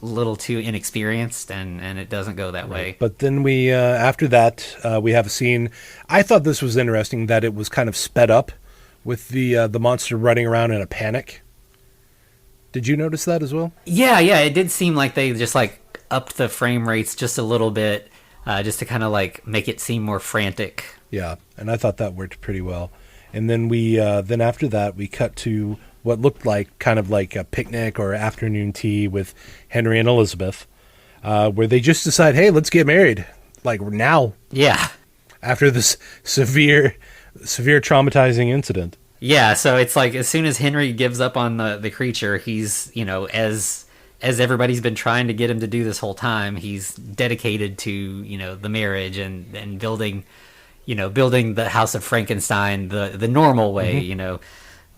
a little too inexperienced, and it doesn't go that way. But then we, after that, we have a scene. I thought this was interesting that it was kind of sped up with the monster running around in a panic. Did you notice that as well? Yeah, it did seem like they just, like, upped the frame rates just a little bit, just to kind of, like, make it seem more frantic. Yeah, and I thought that worked pretty well. And then then after that, we cut to what looked like kind of like a picnic or afternoon tea with Henry and Elizabeth, where they just decide, hey, let's get married, like, now. Yeah. After this severe traumatizing incident. Yeah, so it's like as soon as Henry gives up on the creature, he's, as everybody's been trying to get him to do this whole time, he's dedicated to, the marriage and building the House of Frankenstein the normal way,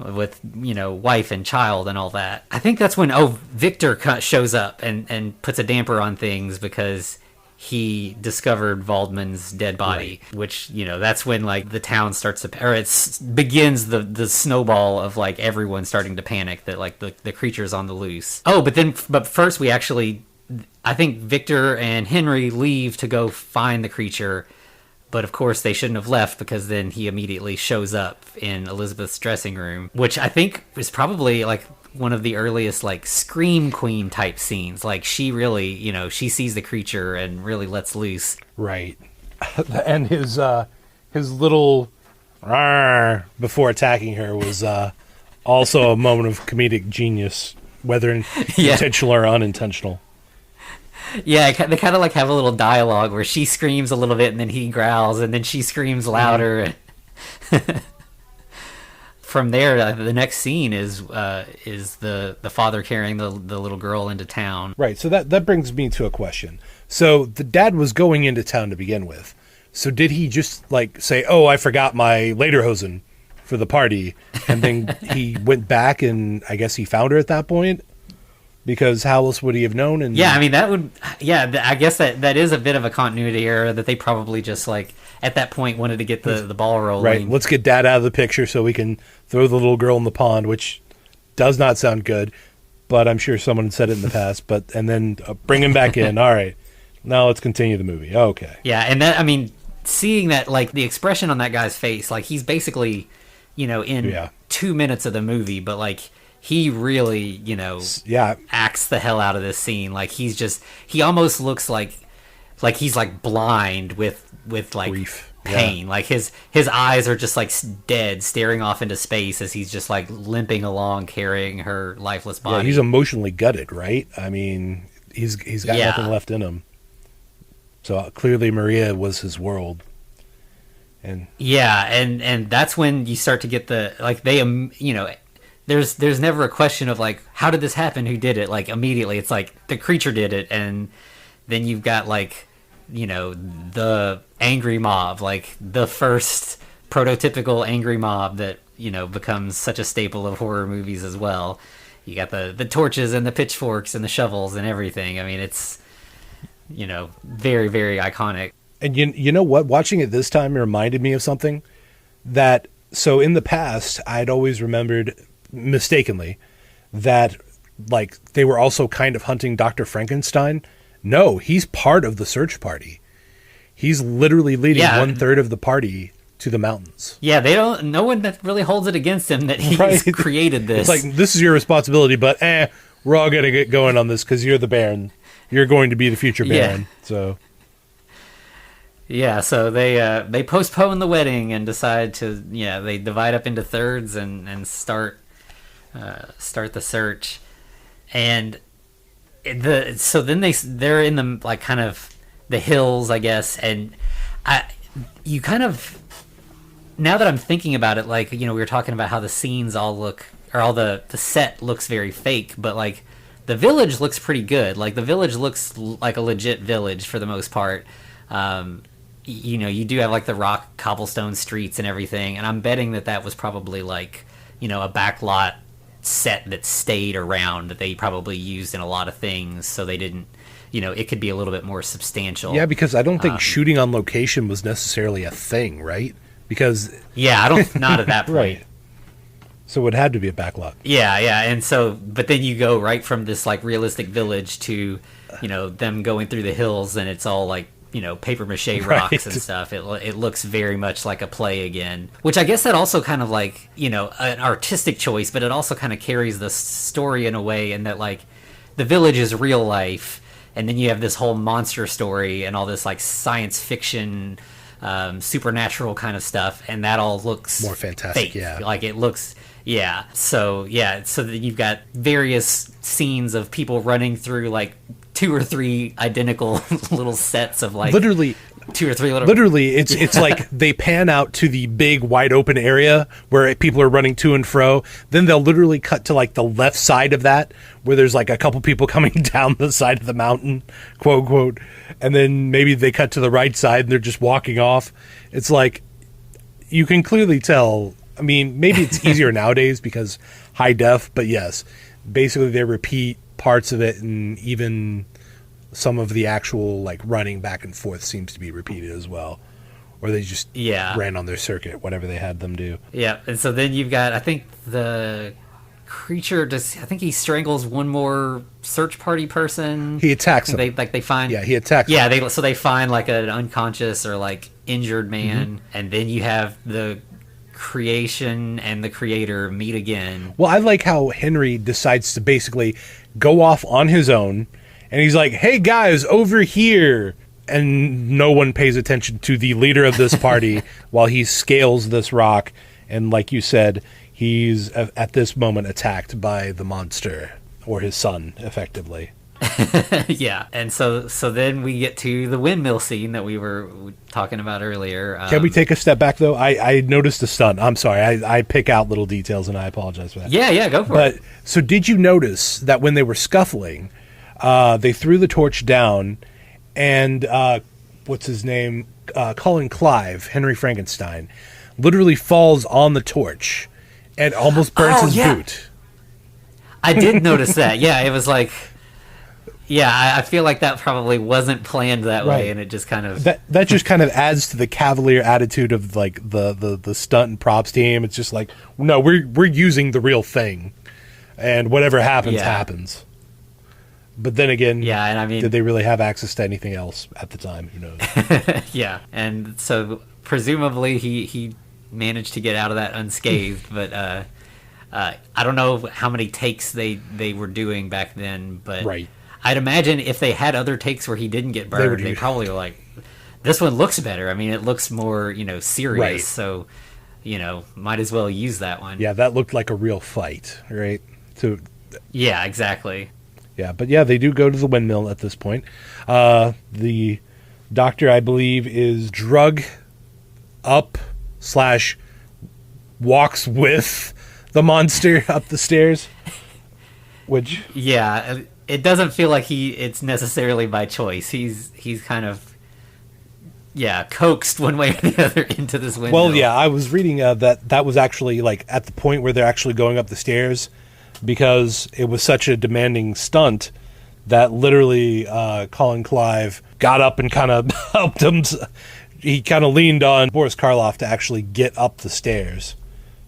with, wife and child and all that. I think that's when Victor shows up and puts a damper on things because he discovered Waldman's dead body, right. Which, that's when like the town starts to, or it begins the snowball of like everyone starting to panic that like the creature's on the loose. But first I think Victor and Henry leave to go find the creature. But of course they shouldn't have left because then he immediately shows up in Elizabeth's dressing room, which I think is probably like one of the earliest like Scream Queen type scenes. Like she really, she sees the creature and really lets loose. Right. And his little "Rawr" before attacking her was also a moment of comedic genius, whether intentional or unintentional. Yeah, they kind of like have a little dialogue where she screams a little bit and then he growls and then she screams louder. From there, the next scene is the father carrying the little girl into town. Right, so that brings me to a question. So the dad was going into town to begin with. So did he just like say, "Oh, I forgot my lederhosen for the party," and then he went back and I guess he found her at that point? Because how else would he have known? And yeah, I mean I guess that is a bit of a continuity error that they probably just like at that point wanted to get the ball rolling. Right, let's get dad out of the picture so we can throw the little girl in the pond, which does not sound good, but I'm sure someone said it in the past. And then bring him back in. All right, now let's continue the movie. Okay. Yeah, and that, I mean, seeing that, like the expression on that guy's face, like he's basically, in 2 minutes of the movie, but like. He really, acts the hell out of this scene. Like he almost looks like he's like blind with like grief. Pain. Yeah. Like his eyes are just like dead, staring off into space as he's just like limping along, carrying her lifeless body. Yeah, he's emotionally gutted, right? I mean, he's got nothing left in him. So clearly, Maria was his world. And that's when you start to get the like they There's never a question of like, how did this happen? Who did it? Like immediately it's like the creature did it. And then you've got like, the angry mob, like the first prototypical angry mob that, becomes such a staple of horror movies as well. You got the torches and the pitchforks and the shovels and everything. I mean, it's, very, very iconic. And you know what? Watching it this time, it reminded me of something that, so in the past, I'd always remembered mistakenly that like they were also kind of hunting Dr. Frankenstein. No, he's part of the search party. He's literally leading 1/3 of the party to the mountains. Yeah, no one that really holds it against him that he's created this. It's like, this is your responsibility, but we're all going to get going on this because you're the Baron. You're going to be the future Baron. So so they postpone the wedding and decide to they divide up into thirds and start the search. And so then they're in the like kind of the hills, I guess, and you kind of, now that I'm thinking about it, like, we were talking about how the scenes all look, or all the set looks very fake, but like the village looks pretty good. Like the village looks like a legit village for the most part. You do have like the rock cobblestone streets and everything, and I'm betting that was probably like, a backlot set that stayed around that they probably used in a lot of things, so they didn't, it could be a little bit more substantial. Yeah, because I don't think shooting on location was necessarily a thing, right? Because not at that point. Right. So it had to be a backlot. Yeah, and so, but then you go right from this like realistic village to, them going through the hills, and it's all like, paper mache rocks and stuff. It looks very much like a play again, which I guess that also kind of like, an artistic choice, but it also kind of carries the story in a way, in that like the village is real life, and then you have this whole monster story and all this like science fiction, supernatural kind of stuff, and that all looks more fantastic. Fake. Yeah, like it looks. Yeah. So then you've got various scenes of people running through like 2 or 3 identical little sets of like literally 2 or 3 little. Literally, it's like they pan out to the big wide open area where people are running to and fro. Then they'll literally cut to like the left side of that, where there's like a couple people coming down the side of the mountain, quote unquote, and then maybe they cut to the right side and they're just walking off. It's like, you can clearly tell I mean, maybe it's easier nowadays because high def, but yes, basically they repeat parts of it, and even some of the actual like running back and forth seems to be repeated as well. Or they just ran on their circuit, whatever they had them do. Yeah, and so then you've got, I think the creature I think he strangles one more search party person. He attacks them. They find. Yeah, he attacks them. them. So they find like an unconscious or like injured man, and then you have the creation and the creator meet again. Well, I like how Henry decides to basically go off on his own, and he's like, "Hey guys, over here." And no one pays attention to the leader of this party while he scales this rock. And like you said, he's at this moment attacked by the monster, or his son, effectively. Yeah. And so then we get to the windmill scene that we were talking about earlier. Can we take a step back, though? I noticed a stunt. I'm sorry. I pick out little details, and I apologize for that. Yeah, go for it. So did you notice that when they were scuffling, they threw the torch down, and what's his name? Colin Clive, Henry Frankenstein, literally falls on the torch and almost burns his boot. I did notice that. Yeah, it was like, I feel like that probably wasn't planned that way, and it just kind of that just kind of adds to the cavalier attitude of like the stunt and props team. It's just like, no, we're using the real thing, and whatever happens happens. But then again, and I mean, did they really have access to anything else at the time? Who knows? Yeah, and so presumably he managed to get out of that unscathed. But I don't know how many takes they were doing back then. But I'd imagine if they had other takes where he didn't get burned, they probably were like, "This one looks better. I mean, it looks more serious. So might as well use that one." Yeah, that looked like a real fight, right? So yeah, exactly. Yeah, but they do go to the windmill at this point. The doctor, I believe, is drug up / walks with the monster up the stairs. Which it doesn't feel like it's necessarily by choice. He's kind of coaxed one way or the other into this windmill. Well, I was reading that was actually like at the point where they're actually going up the stairs, because it was such a demanding stunt that literally Colin Clive got up and kind of helped him. He kind of leaned on Boris Karloff to actually get up the stairs.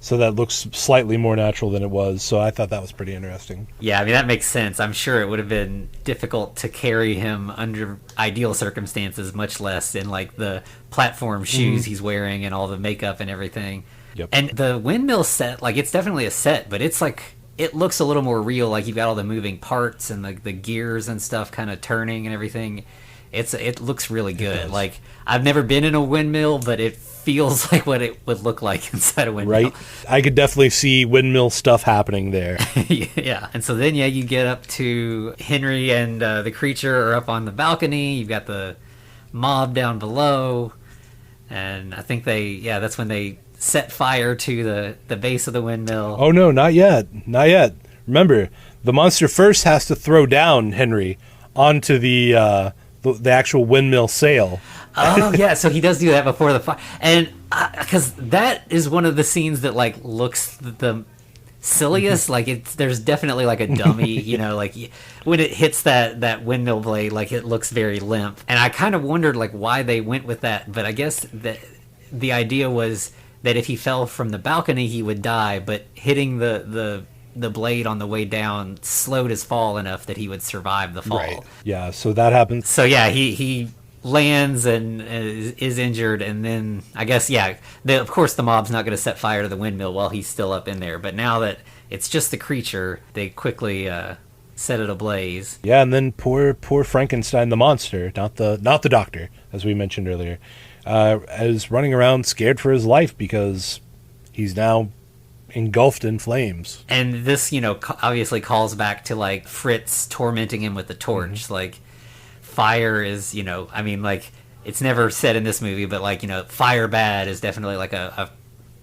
So that looks slightly more natural than it was. So I thought that was pretty interesting. Yeah, I mean, that makes sense. I'm sure it would have been difficult to carry him under ideal circumstances, much less in like the platform shoes he's wearing and all the makeup and everything. Yep. And the windmill set, like, it's definitely a set, but it's like, it looks a little more real. Like, you've got all the moving parts and the gears and stuff kind of turning and everything. It looks really good. Like, I've never been in a windmill, but it feels like what it would look like inside a windmill. Right. I could definitely see windmill stuff happening there. Yeah. And so then, you get up to Henry and the creature are up on the balcony. You've got the mob down below. And I think that's when they set fire to the base of the windmill. Oh, no, not yet. Not yet. Remember, the monster first has to throw down Henry onto the actual windmill sail. Oh, yeah, so he does do that before the fire. And because that is one of the scenes that, like, looks the silliest. Like, there's definitely, like, a dummy, like, when it hits that windmill blade, like, it looks very limp. And I kind of wondered, like, why they went with that. But I guess that the idea was that if he fell from the balcony, he would die. But hitting the blade on the way down slowed his fall enough that he would survive the fall. Right. Yeah, so that happens. So, he lands and is injured, and then I guess of course the mob's not going to set fire to the windmill while he's still up in there, but now that it's just the creature, they quickly set it ablaze. Yeah, and then poor Frankenstein the monster, not the doctor, as we mentioned earlier, is running around scared for his life because he's now engulfed in flames. And this obviously calls back to like Fritz tormenting him with the torch. Like, fire is, I mean, like, it's never said in this movie, but like, fire bad is definitely like a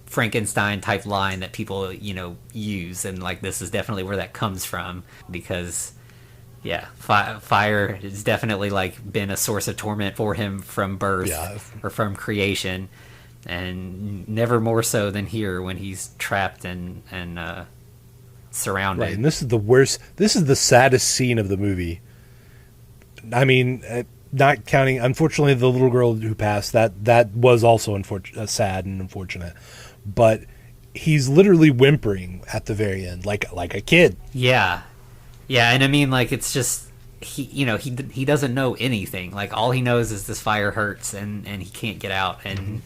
Frankenstein type line that people, use. And like, this is definitely where that comes from, because fire has definitely like been a source of torment for him from birth or from creation. and never more so than here when he's trapped and surrounded. Right, and this is the worst. This is the saddest scene of the movie. I mean, not counting, unfortunately, the little girl who passed. That was also sad and unfortunate. But he's literally whimpering at the very end, like a kid. Yeah, and I mean, like, it's just he doesn't know anything. Like, all he knows is this fire hurts and he can't get out. And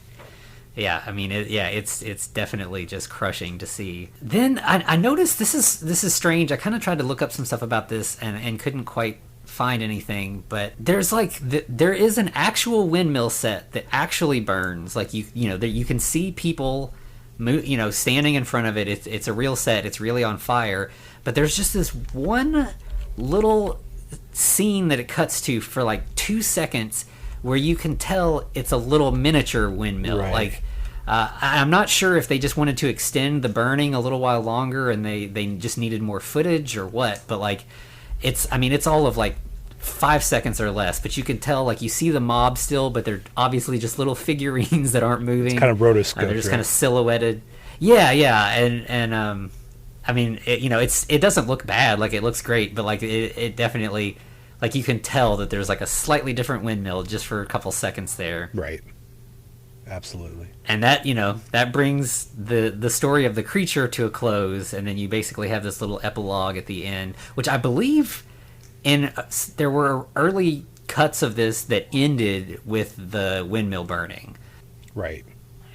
yeah, I mean, it's definitely just crushing to see. Then I noticed this is strange. I kind of tried to look up some stuff about this and couldn't quite find anything. But there's there is an actual windmill set that actually burns. Like that you can see people standing in front of it. It's a real set. It's really on fire. But there's just this one little scene that it cuts to for like 2 seconds where you can tell it's a little miniature windmill. Right. Like, I'm not sure if they just wanted to extend the burning a little while longer and they just needed more footage or what, but like, it's all of like 5 seconds or less, but you can tell, like, you see the mob still, but they're obviously just little figurines that aren't moving. It's kind of rotoscoped. They're just kind of silhouetted. Yeah, and I mean, it doesn't look bad. Like, it looks great, but like it definitely, like, you can tell that there's like a slightly different windmill just for a couple seconds there. Right. Absolutely. And that, that brings the story of the creature to a close, and then you basically have this little epilogue at the end, which I believe there were early cuts of this that ended with the windmill burning. Right.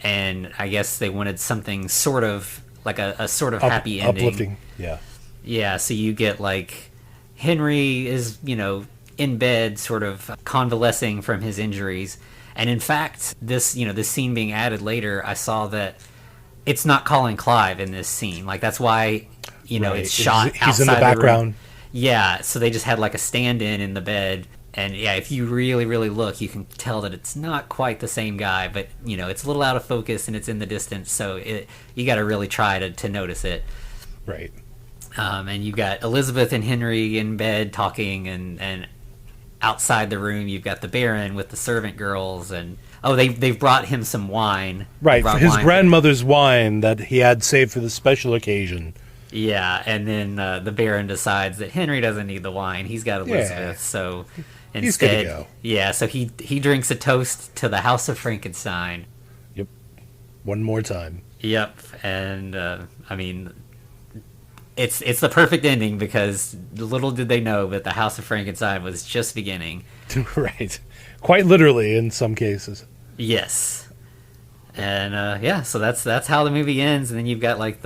And I guess they wanted something sort of like a sort of happy ending. Uplifting. Yeah. Yeah, so you get like Henry is, in bed sort of convalescing from his injuries. And in fact, this scene being added later, I saw that it's not Colin Clive in this scene. Like, that's why, Right. it's shot He's outside in the background. room. Yeah, so they just had like a stand-in in the bed. And yeah, if you really, really look, you can tell that it's not quite the same guy, but it's a little out of focus and it's in the distance, so you got to really try to notice it. Right. And you've got Elizabeth and Henry in bed talking, and outside the room you've got the Baron with the servant girls, and they've brought him some wine. Right, his grandmother's wine that he had saved for the special occasion. Yeah, and then the Baron decides that Henry doesn't need the wine; he's got Elizabeth, Yeah. so. Instead, he's good to go. Yeah, so he drinks a toast to the House of Frankenstein. Yep. One more time. Yep, and I mean, it's the perfect ending, because little did they know that the House of Frankenstein was just beginning. Right. Quite literally in some cases. Yes, and so that's how the movie ends, and then you've got like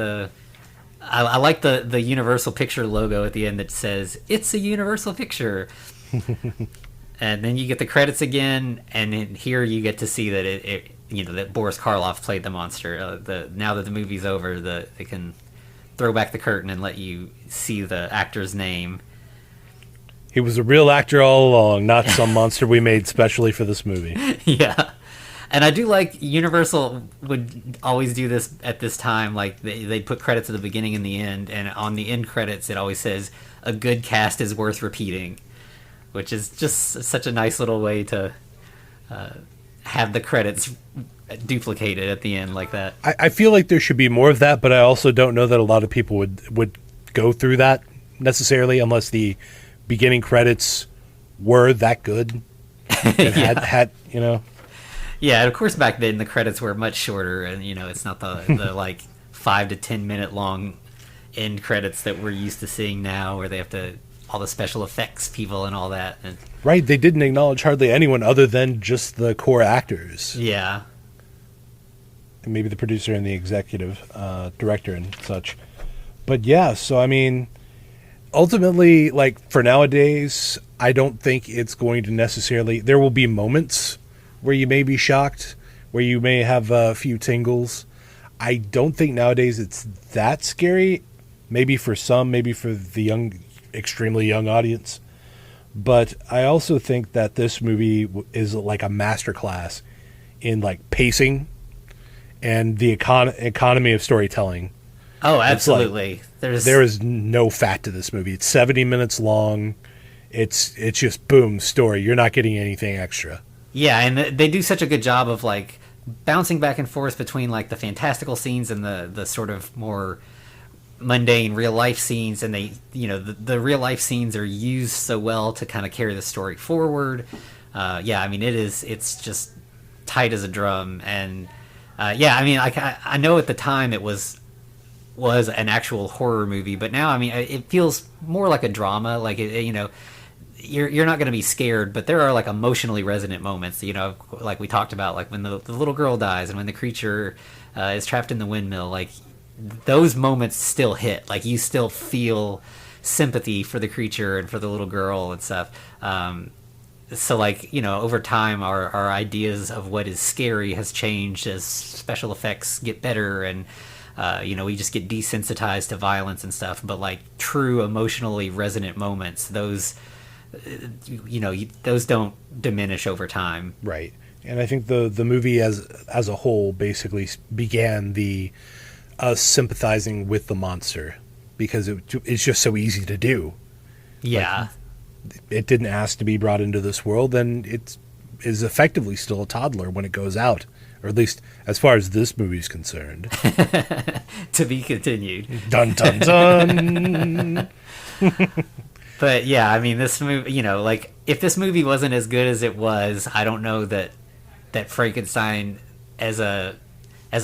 I like the Universal Picture logo at the end that says "It's a Universal Picture." And then you get the credits again, and here you get to see that that Boris Karloff played the monster. Now that the movie's over, they can throw back the curtain and let you see the actor's name. He was a real actor all along, not some monster we made specially for this movie. Yeah. And I do like Universal would always do this at this time. Like, they'd put credits at the beginning and the end, and on the end credits it always says, "A good cast is worth repeating," which is just such a nice little way to have the credits duplicated at the end like that. I feel like there should be more of that, but I also don't know that a lot of people would go through that necessarily unless the beginning credits were that good. And had Yeah, and of course back then the credits were much shorter, and it's not the like 5 to 10 minute long end credits that we're used to seeing now, where they have to all the special effects people and all that. And right, they didn't acknowledge hardly anyone other than just the core actors. Yeah. And maybe the producer and the executive director and such. But yeah, so I mean, ultimately, like, for nowadays, I don't think it's going to necessarily... There will be moments where you may be shocked, where you may have a few tingles. I don't think nowadays it's that scary. Maybe for some, maybe for the extremely young audience. But I also think that this movie is like a masterclass in like pacing and the economy of storytelling. Oh, absolutely. There is no fat to this movie. It's 70 minutes long. It's just boom, story. You're not getting anything extra. Yeah, and they do such a good job of like bouncing back and forth between like the fantastical scenes and the sort of more mundane real life scenes, and they, the real life scenes are used so well to kind of carry the story forward. Yeah, I mean, it's just tight as a drum. And yeah, I mean, I know at the time it was an actual horror movie, but now, I mean, it feels more like a drama. Like you're not going to be scared, but there are like emotionally resonant moments, like we talked about, like when the little girl dies and when the creature is trapped in the windmill. Like those moments still hit. Like you still feel sympathy for the creature and for the little girl and stuff. So like, over time our ideas of what is scary has changed as special effects get better, and we just get desensitized to violence and stuff. But like true emotionally resonant moments, those those don't diminish over time. Right. And I think the movie as a whole basically began us sympathizing with the monster because it's just so easy to do. Yeah. Like, it didn't ask to be brought into this world, and it is effectively still a toddler when it goes out, or at least as far as this movie's concerned. To be continued. Dun dun dun. But yeah, I mean, this movie, like if this movie wasn't as good as it was, I don't know that Frankenstein as a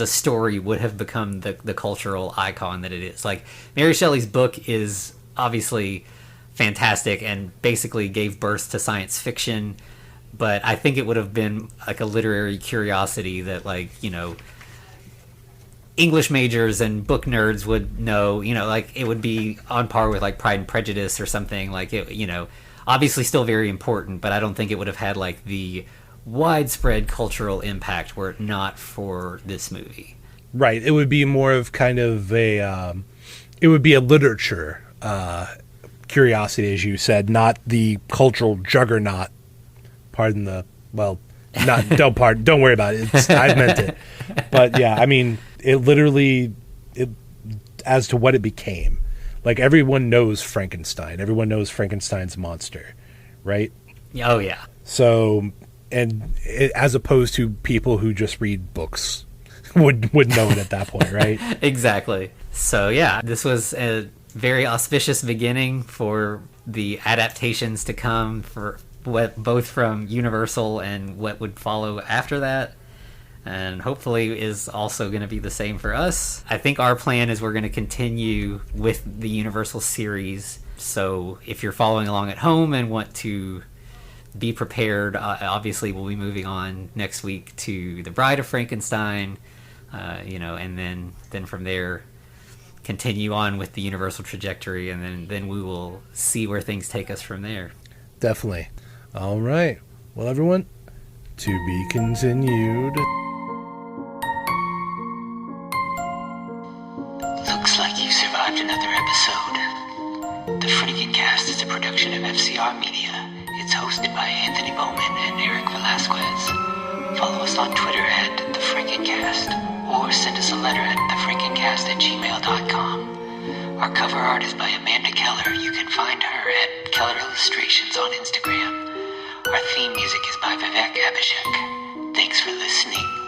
story would have become the cultural icon that it is. Like Mary Shelley's book is obviously fantastic and basically gave birth to science fiction, but I think it would have been like a literary curiosity that, like, English majors and book nerds would know, like it would be on par with like Pride and Prejudice or something. Like it, obviously still very important, but I don't think it would have had like the widespread cultural impact were it not for this movie. Right. It would be more of kind of it would be a literature curiosity, as you said, not the cultural juggernaut. Pardon the, well, not, don't worry about it. I meant it. But yeah, I mean, it literally, as to what it became, like everyone knows Frankenstein. Everyone knows Frankenstein's monster, right? Oh yeah. So, as opposed to people who just read books would know it at that point, right? Exactly. So yeah, this was a very auspicious beginning for the adaptations to come, for both from Universal and what would follow after that. And hopefully is also going to be the same for us. I think our plan is we're going to continue with the Universal series. So if you're following along at home and want to be prepared, obviously we'll be moving on next week to The Bride of Frankenstein, and then from there continue on with the Universal trajectory, and then we will see where things take us from there. Definitely. All right. Well, everyone, to be continued. Looks like you survived another episode. The Frankencast is a production of FCR Media. It's hosted by Anthony Bowman and Eric Velazquez. Follow us on Twitter at The Frankencast, or send us a letter at thefrankencast@gmail.com. Our cover art is by Amanda Keller. You can find her at Keller Illustrations on Instagram. Our theme music is by Vivek Abhishek. Thanks for listening.